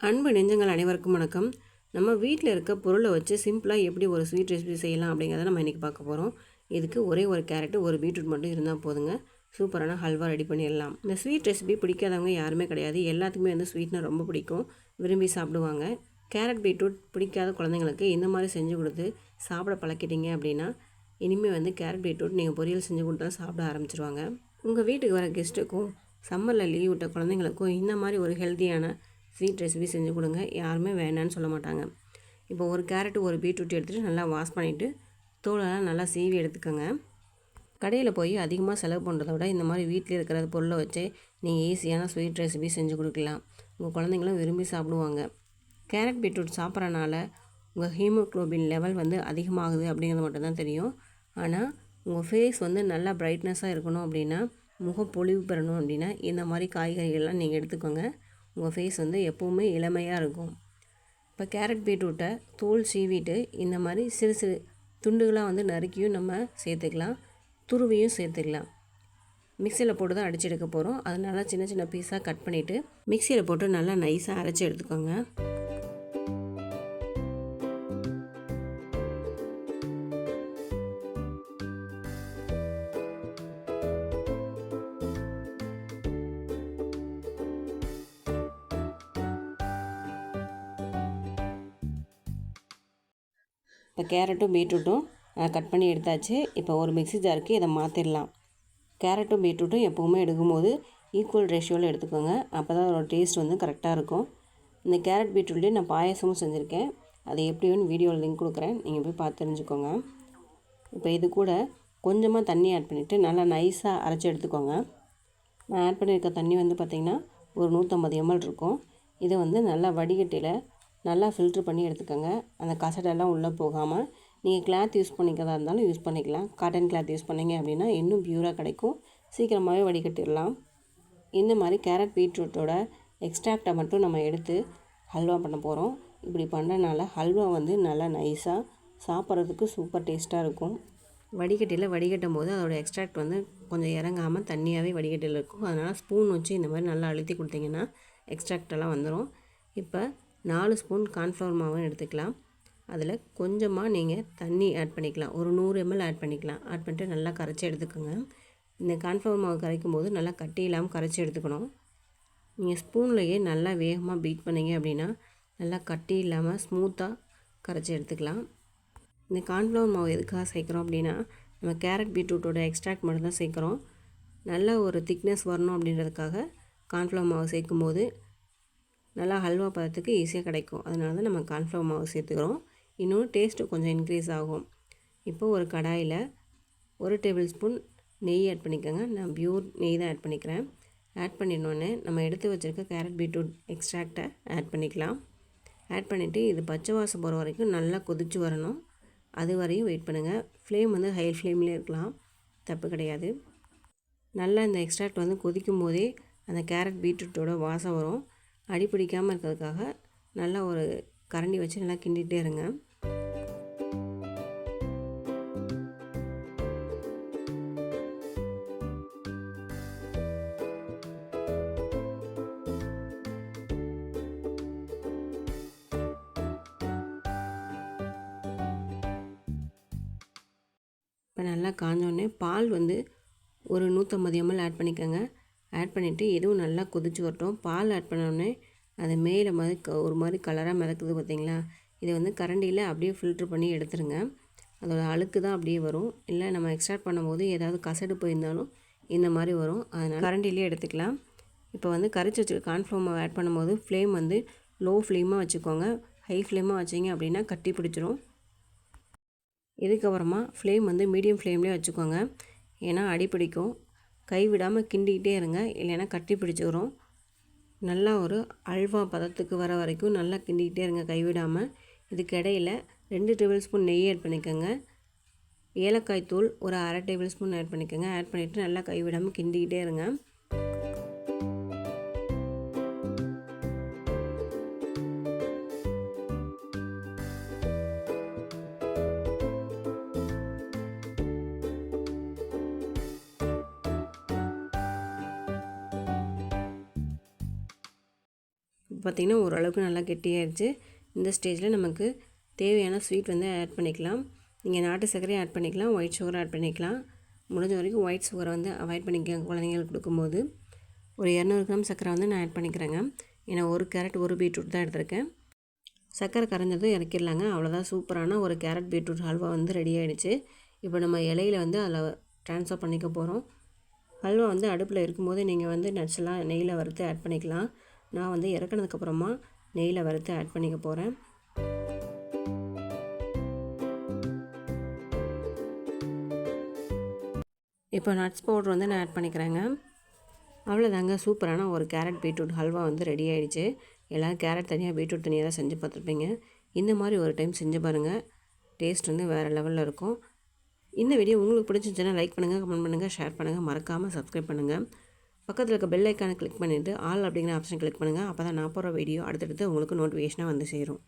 அன்பு நெஞ்சங்கள் அனைவருக்கும் வணக்கம். நம்ம வீட்டில் இருக்க பொருளை வச்சு சிம்பிளாக எப்படி ஒரு ஸ்வீட் ரெசிபி செய்யலாம் அப்படிங்கிறத நம்ம இன்றைக்கி பார்க்க போகிறோம். இதுக்கு ஒரே ஒரு கேரட்டு ஒரு பீட்ரூட் மட்டும் இருந்தால் போதுங்க, சூப்பரான ஹல்வா ரெடி பண்ணிடலாம். இந்த ஸ்வீட் ரெசிபி பிடிக்காதவங்க யாருமே கிடையாது. எல்லாத்துக்குமே வந்து ஸ்வீட்னா ரொம்ப பிடிக்கும், விரும்பி சாப்பிடுவாங்க. கேரட் பீட்ரூட் பிடிக்காத குழந்தைங்களுக்கு இந்த மாதிரி செஞ்சு கொடுத்து சாப்பிட பழக்கிட்டீங்க அப்படின்னா இனிமேல் வந்து கேரட் பீட்ரூட் நீங்கள் பொரியல் செஞ்சு கொடுத்தா சாப்பிட ஆரம்பிச்சிருவாங்க. உங்கள் வீட்டுக்கு வர கெஸ்ட்டுக்கும் சம்மரில் லீவ் விட்ட குழந்தைங்களுக்கும் இந்த மாதிரி ஒரு ஹெல்த்தியான ஸ்வீட் ரெசிபி செஞ்சு கொடுங்க, யாருமே வேணான்னு சொல்ல மாட்டாங்க. இப்போ ஒரு கேரட்டு ஒரு பீட்ரூட் எடுத்துகிட்டு நல்லா வாஷ் பண்ணிவிட்டு தோலெல்லாம் நல்லா சீவி எடுத்துக்கோங்க. கடையில் போய் அதிகமாக செலவு பண்ணுறத விட இந்த மாதிரி வீட்டில் இருக்கிற பொருளை வச்சே நீங்கள் ஈஸியான ஸ்வீட் ரெசிபி செஞ்சு கொடுக்கலாம். உங்கள் குழந்தைங்களும் விரும்பி சாப்பிடுவாங்க. கேரட் பீட்ரூட் சாப்பிட்றனால உங்கள் ஹீமோக்ளோபின் லெவல் வந்து அதிகமாகுது அப்படிங்கிறது மட்டும்தான் தெரியும். ஆனால் உங்கள் ஃபேஸ் வந்து நல்லா பிரைட்னஸாக இருக்கணும் அப்படின்னா, முகம் பொலிவு பெறணும் அப்படின்னா இந்த மாதிரி காய்கறிகள்லாம் நீங்கள் எடுத்துக்கோங்க. உங்கள் ஃபேஸ் வந்து எப்போவுமே இளமையாக இருக்கும். இப்போ கேரட் பீட்ரூட்டை தோல் சீவிட்டு இந்த மாதிரி சிறு சிறு துண்டுகளாக வந்து நறுக்கியும் நம்ம சேர்த்துக்கலாம், துருவியும் சேர்த்துக்கலாம். மிக்சியில் போட்டு தான் அடித்து எடுக்க போகிறோம். அதனால சின்ன சின்ன பீஸாக கட் பண்ணிவிட்டு மிக்சியில் போட்டு நல்லா நைஸாக அரைச்சி எடுத்துக்கோங்க. இப்போ கேரட்டும் பீட்ரூட்டும் கட் பண்ணி எடுத்தாச்சு. இப்போ ஒரு மிக்ஸி ஜாருக்கு இதை மாற்றிடலாம். கேரட்டும் பீட்ரூட்டும் எப்போவுமே எடுக்கும்போது ஈக்குவல் ரேஷியோவில் எடுத்துக்கோங்க, அப்போ தான் அதோட டேஸ்ட் வந்து கரெக்டாக இருக்கும். இந்த கேரட் பீட்ரூட்லேயே நான் பாயசமும் செஞ்சுருக்கேன், அது எப்படின்னு வீடியோவில் லிங்க் கொடுக்குறேன், நீங்கள் போய் பார்த்து தெரிஞ்சுக்கோங்க. இப்போ இது கூட கொஞ்சமாக தண்ணி ஆட் பண்ணிவிட்டு நல்லா நைஸாக அரைச்சி எடுத்துக்கோங்க. நான் ஆட் பண்ணியிருக்க தண்ணி வந்து பார்த்திங்கன்னா ஒரு 150 ml இருக்கும். இதை வந்து நல்லா வடிகட்டியில் நல்லா ஃபில்ட்ரு பண்ணி எடுத்துக்கோங்க. அந்த கசடெல்லாம் உள்ளே போகாமல். நீங்கள் கிளாத் யூஸ் பண்ணிக்கிறதா இருந்தாலும் யூஸ் பண்ணிக்கலாம். காட்டன் கிளாத் யூஸ் பண்ணிங்க அப்படின்னா இன்னும் பியூராக கிடைக்கும், சீக்கிரமாகவே வடிகட்டிடலாம். இந்த மாதிரி கேரட் பீட்ரூட்டோட எக்ஸ்ட்ராக்டை மட்டும் நம்ம எடுத்து ஹல்வா பண்ண போகிறோம். இப்படி பண்ணுறதுனால ஹல்வா வந்து நல்லா நைஸாக சாப்பிட்றதுக்கு சூப்பர் டேஸ்ட்டாக இருக்கும். வடிகட்டியில் வடிகட்டும் போது அதோடய எக்ஸ்ட்ராக்ட் வந்து கொஞ்சம் இறங்காமல் தண்ணியாகவே வடிகட்டியில் இருக்கும். அதனால் ஸ்பூன் வச்சு இந்த மாதிரி நல்லா அழுத்தி கொடுத்தீங்கன்னா எக்ஸ்ட்ராக்டெல்லாம் வந்துடும். இப்போ 4 ஸ்பூன் கார்ன்ஃப்ளவர் மாவும் எடுத்துக்கலாம். அதில் கொஞ்சமாக நீங்கள் தண்ணி ஆட் பண்ணிக்கலாம், ஒரு 100 ml ஆட் பண்ணிக்கலாம். ஆட் பண்ணிட்டு நல்லா கரைச்சி எடுத்துக்கோங்க. இந்த கார்ன்ஃப்ளவர் மாவு கரைக்கும் போது நல்லா கட்டி இல்லாமல் கரைச்சி எடுத்துக்கணும். நீங்கள் ஸ்பூன்லேயே நல்லா வேகமாக பீட் பண்ணிங்க அப்படின்னா நல்லா கட்டி இல்லாமல் ஸ்மூத்தாக கரைச்சி எடுத்துக்கலாம். இந்த கார்ன்ஃப்ளவர் மாவு எதுக்காக சேர்க்குறோம் அப்படின்னா, நம்ம கேரட் பீட்ரூட்டோட எக்ஸ்ட்ராக்ட் மட்டும் தான் சேர்க்குறோம். நல்ல ஒரு திக்னஸ் வரணும் அப்படின்றதுக்காக கார்ன்ஃப்ளவர் மாவு சேர்க்கும்போது நல்லா ஹல்வா பதத்துக்கு ஈஸியாக கிடைக்கும். அதனால தான் நம்ம கார்ன்ஃப்ளவர் மாவு சேர்த்துக்கிறோம். இன்னொன்று டேஸ்ட்டு கொஞ்சம் இன்க்ரீஸ் ஆகும். இப்போது ஒரு கடாயில் 1 டேபிள் ஸ்பூன் நெய் ஆட் பண்ணிக்கோங்க. நான் பியூர் நெய் தான் ஆட் பண்ணிக்கிறேன். ஆட் பண்ணிடணுன்னே நம்ம எடுத்து வச்சுருக்க கேரட் பீட்ரூட் எக்ஸ்ட்ராக்டை ஆட் பண்ணிக்கலாம். ஆட் பண்ணிவிட்டு இது பச்சை வாசம் போகிற வரைக்கும் நல்லா கொதித்து வரணும். அது வரையும் வெயிட் பண்ணுங்கள். ஃப்ளேம் வந்து ஹை ஃப்ளேம்லேயே இருக்கலாம், தப்பு கிடையாது. நல்லா இந்த எக்ஸ்ட்ராக்ட் வந்து கொதிக்கும் போதே அந்த கேரட் பீட்ரூட்டோட வாசம் வரும். அடி பிடிக்காமல் இருக்கிறதுக்காக நல்லா ஒரு கரண்டி வச்சு நல்லா கிண்டிகிட்டே இருங்க. இப்போ நல்லா காஞ்சோடனே பால் வந்து ஒரு 150 ml ஆட் பண்ணிக்கோங்க. ஆட் பண்ணிவிட்டு இதுவும் நல்லா கொதிச்சு வரட்டும். பால் ஆட் பண்ணோடனே அது மேலே மாதிரி ஒரு மாதிரி கலராக மிதக்குது பார்த்திங்களா, இதை வந்து கரண்டியில் அப்படியே ஃபில்ட்ரு பண்ணி எடுத்துருங்க. அதோட அழுக்கு தான் அப்படியே வரும். இல்லை நம்ம எக்ஸ்ட்ராக்ட் பண்ணும்போது ஏதாவது கசடு போயிருந்தாலும் இந்த மாதிரி வரும். அதனால் கரண்டிலே எடுத்துக்கலாம். இப்போ வந்து கரைச்சி வச்சுருக்க கார்ன்ஃப்ளவர் மாவு ஆட் பண்ணும்போது ஃப்ளேம் வந்து லோ ஃப்ளேமாக வச்சுக்கோங்க. ஹை ஃப்ளேமாக வச்சிங்க அப்படின்னா கட்டி பிடிச்சிரும். இதுக்கப்புறமா ஃப்ளேம் வந்து மீடியம் ஃப்ளேம்லேயே வச்சுக்கோங்க, ஏன்னா அடி பிடிக்கும். கை விடாமல் கிண்டிக்கிட்டே இருங்க, இல்லைன்னா கட்டி பிடிச்சிக்கிறோம். நல்லா ஒரு அல்வா பதத்துக்கு வர வரைக்கும் நல்லா கிண்டிக்கிட்டே இருங்க கைவிடாமல். இதுக்கு இடையில் 2 டேபிள் ஸ்பூன் நெய் ஆட் பண்ணிக்கோங்க. ஏலக்காய் தூள் ஒரு 1/2 டேபிள் ஸ்பூன் ஆட் பண்ணிக்கோங்க. ஆட் பண்ணிவிட்டு நல்லா கைவிடாமல் கிண்டிக்கிட்டே இருங்க. பார்த்திங்கன்னா ஓரளவுக்கு நல்லா கெட்டியாகிடுச்சு. இந்த ஸ்டேஜில் நமக்கு தேவையான ஸ்வீட் வந்து ஆட் பண்ணிக்கலாம். நீங்கள் நாட்டு சர்க்கரையும் ஆட் பண்ணிக்கலாம், ஒயிட் சுகரும் ஆட் பண்ணிக்கலாம். முடிஞ்ச வரைக்கும் ஒயிட் சுகரை வந்து அவாய்ட் பண்ணிக்கோங்க குழந்தைங்களுக்கு கொடுக்கும்போது. ஒரு 200 கிராம் சர்க்கரை வந்து நான் ஆட் பண்ணிக்கிறேங்க. ஏன்னா ஒரு கேரட் ஒரு பீட்ரூட் தான் எடுத்திருக்கேன். சர்க்கரை கரைஞ்சதும் இறக்கிடலாங்க. அவ்வளோதான், சூப்பரான ஒரு கேரட் பீட்ரூட் ஹல்வா வந்து ரெடி ஆகிடுச்சு. இப்போ நம்ம இலையில் வந்து அதில் ட்ரான்ஸ்ஃபர் பண்ணிக்க போகிறோம். ஹல்வா வந்து அடுப்பில் இருக்கும்போது நீங்கள் வந்து நட்ஸ்லாம் நெய்யில் வறுத்து ஆட் பண்ணிக்கலாம். நான் வந்து இறக்குனதுக்கப்புறமா நெய்யில் வறுத்து ஆட் பண்ணிக்க போகிறேன். இப்போ நட்ஸ் பவுடர் வந்து நான் ஆட் பண்ணிக்கிறேங்க. அவ்வளோதாங்க, சூப்பரான ஒரு கேரட் பீட்ரூட் ஹல்வா வந்து ரெடி ஆகிடுச்சு. எல்லோரும் கேரட் தனியாக பீட்ரூட் தனியாக தான் செஞ்சு பார்த்துருப்பீங்க. இந்த மாதிரி ஒரு டைம் செஞ்சு பாருங்கள். டேஸ்ட் வந்து வேறு லெவலில் இருக்கும். இந்த வீடியோ உங்களுக்கு பிடிச்சிருந்துச்சுன்னா லைக் பண்ணுங்கள், கமெண்ட் பண்ணுங்கள், ஷேர் பண்ணுங்கள், மறக்காமல் சப்ஸ்கிரைப் பண்ணுங்கள். பக்கத்தில் இருக்க பெல் ஐக்கானை கிளிக் பண்ணிவிட்டு ஆல் அப்படிங்கிற ஆப்ஷன் கிளிக் பண்ணுங்கள். அப்போ தான் நான் போகிற வீடியோ அடுத்தடுத்து உங்களுக்கு நோட்டிஃபிகேஷனாக வந்து சேரும்.